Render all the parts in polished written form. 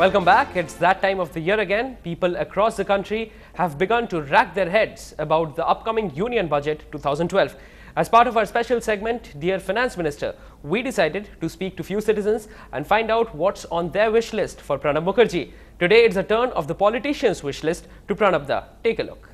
Welcome back. It's that time of the year again. People across the country have begun to rack their heads about the upcoming Union Budget 2012. As part of our special segment, Dear Finance Minister, we decided to speak to few citizens and find out what's on their wish list for Pranab Mukherjee. Today, it's the turn of the politicians' wish list to Pranab Da. Take a look.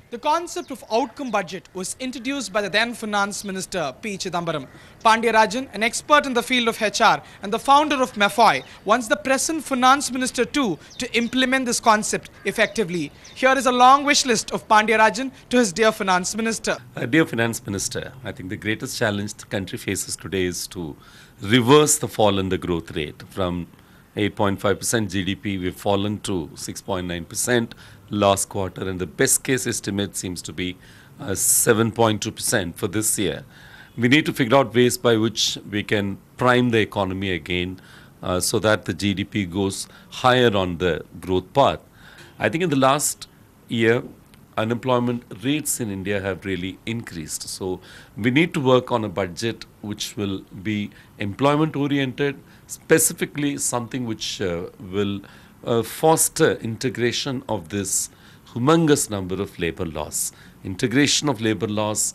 The concept of outcome budget was introduced by the then Finance Minister P. Chidambaram. Pandya-Rajan, an expert in the field of HR and the founder of MAFOI, wants the present Finance Minister too to implement this concept effectively. Here is a long wish list of Pandya-Rajan to his dear Finance Minister. Dear Finance Minister, I think the greatest challenge the country faces today is to reverse the fall in the growth rate. From 8.5% GDP, we've fallen to 6.9% last quarter, and the best case estimate seems to be 7.2% for this year. We need to figure out ways by which we can prime the economy again so that the GDP goes higher on the growth path. I think in the last year, unemployment rates in India have really increased. So we need to work on a budget which will be employment oriented, specifically something which will foster integration of this humongous number of labor laws. Integration of labor laws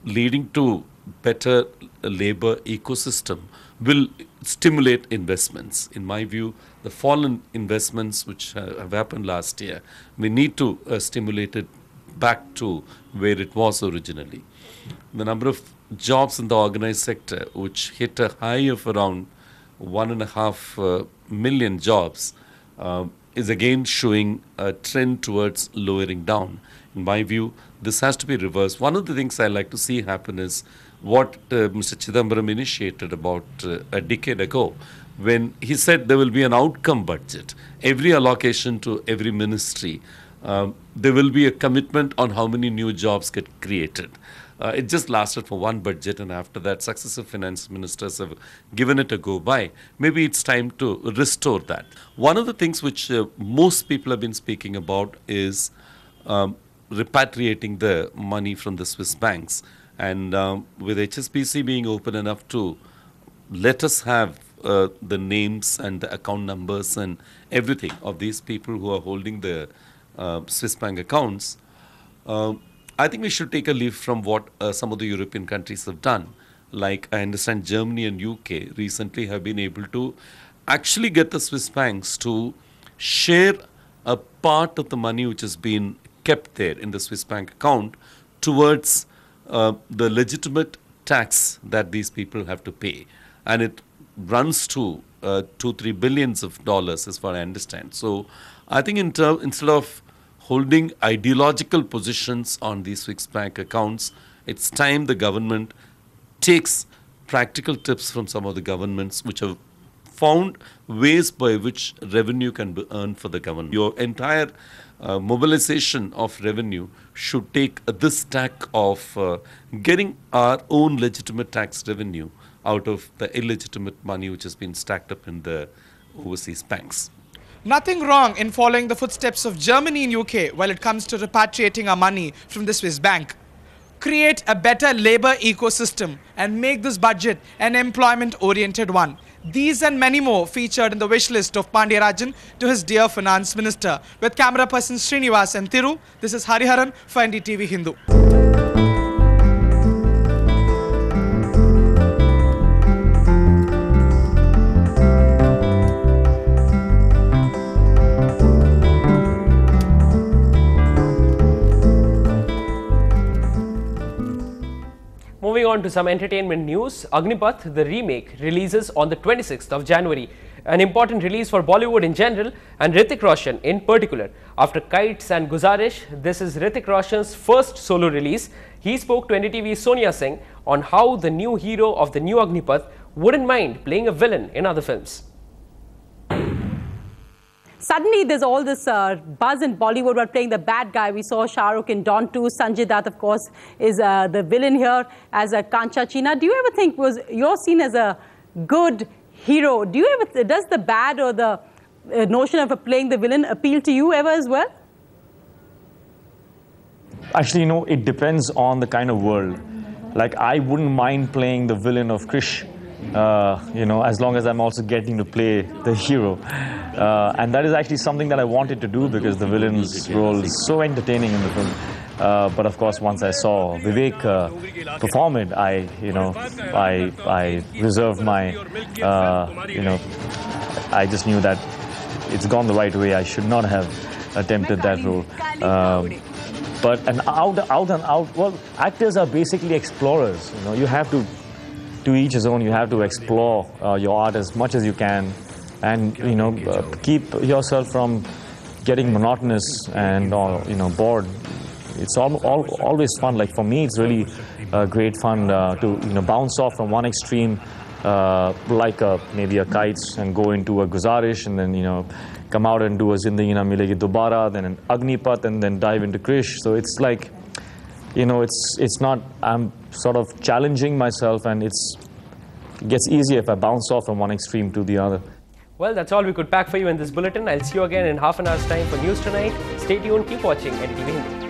leading to better labor ecosystem will stimulate investments. In my view, the fallen investments which have happened last year, we need to stimulate it back to where it was originally. The number of jobs in the organized sector, which hit a high of around 1.5 million jobs, is again showing a trend towards lowering down. In my view, this has to be reversed. One of the things I like to see happen is what Mr. Chidambaram initiated about a decade ago, when he said there will be an outcome budget. Every allocation to every ministry, there will be a commitment on how many new jobs get created. It just lasted for one budget, and after that, successive finance ministers have given it a go by. Maybe it's time to restore that. One of the things which most people have been speaking about is repatriating the money from the Swiss banks. And with HSBC being open enough to let us have the names and the account numbers and everything of these people who are holding the Swiss bank accounts, I think we should take a leaf from what some of the European countries have done. Like I understand Germany and UK recently have been able to actually get the Swiss banks to share a part of the money which has been kept there in the Swiss bank account towards the legitimate tax that these people have to pay. And it runs to $2-3 billion as far as I understand. So I think instead of holding ideological positions on these Swiss bank accounts, it's time the government takes practical tips from some of the governments which have found ways by which revenue can be earned for the government. Your entire mobilization of revenue should take this tack of getting our own legitimate tax revenue out of the illegitimate money which has been stacked up in the overseas banks. Nothing wrong in following the footsteps of Germany and UK while it comes to repatriating our money from the Swiss bank. Create a better labor ecosystem and make this budget an employment-oriented one. These and many more featured in the wish list of Pandya-Rajan to his dear Finance Minister. With camera person Srinivas and Thiru, this is Hariharan for NDTV Hindu. Moving on to some entertainment news. Agnipath, the remake, releases on the 26th of January. An important release for Bollywood in general and Hrithik Roshan in particular. After Kites and Guzarish, this is Hrithik Roshan's first solo release. He spoke to NDTV's Sonia Singh on how the new hero of the new Agnipath wouldn't mind playing a villain in other films. Suddenly, there's all this buzz in Bollywood about playing the bad guy. We saw Shah Rukh in Don 2. Sanjay Dutt, of course, is the villain here as a Kancha Cheena. Do you ever think you're seen as a good hero? Do you ever, does the bad or the notion of playing the villain appeal to you ever as well? Actually, it depends on the kind of world. Like, I wouldn't mind playing the villain of Krish, as long as I'm also getting to play the hero. And that is actually something that I wanted to do because the villain's role is so entertaining in the film. But of course, once I saw Vivek perform it, I reserved my, I just knew that it's gone the right way. I should not have attempted that role. But an out, well, actors are basically explorers. You have to each his own. You have to explore your art as much as you can, and keep yourself from getting monotonous and bored. It's always fun. Like for me, it's really great fun to bounce off from one extreme, like maybe a Kites, and go into a Guzarish, and then come out and do a Zindagi Na Milegi Dobara, then an Agnipath, and then dive into Krish. So it's like, it's not. I'm sort of challenging myself, and it gets easier if I bounce off from one extreme to the other. Well, that's all we could pack for you in this bulletin. I'll see you again in half an hour's time for News Tonight. Stay tuned, keep watching NDTV Hindi.